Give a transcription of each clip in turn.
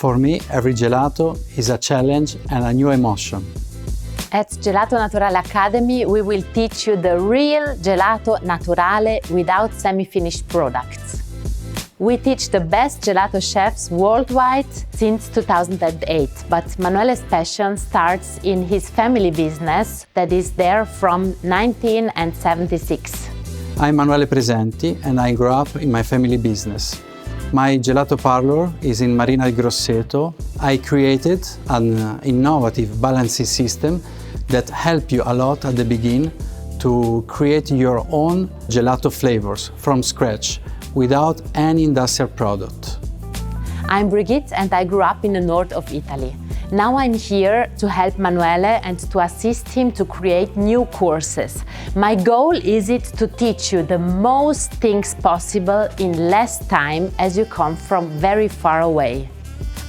For me, every gelato is a challenge and a new emotion. At Gelato Naturale Academy, we will teach you the real Gelato Naturale without semi-finished products. We teach the best gelato chefs worldwide since 2008, but Manuel's passion starts in his family business that is there from 1976. I'm Manuel Presenti and I grew up in my family business. My gelato parlor is in Marina del Grosseto. I created an innovative balancing system that helps you a lot at the beginning to create your own gelato flavors from scratch without any industrial product. I'm Brigitte and I grew up in the north of Italy. Now I'm here to help Manuele and to assist him to create new courses. My goal is to teach you the most things possible in less time as you come from very far away.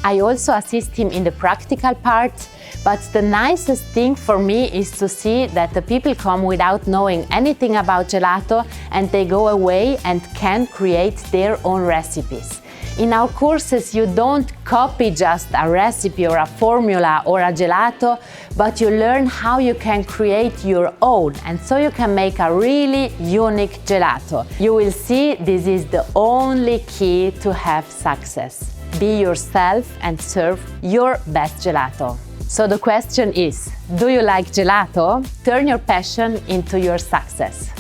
I also assist him in the practical part, but the nicest thing for me is to see that the people come without knowing anything about gelato and they go away and can create their own recipes. In our courses, you don't copy just a recipe or a formula or a gelato, but you learn how you can create your own, and so you can make a really unique gelato. You will see this is the only key to have success. Be yourself and serve your best gelato. So the question is, do you like gelato? Turn your passion into your success.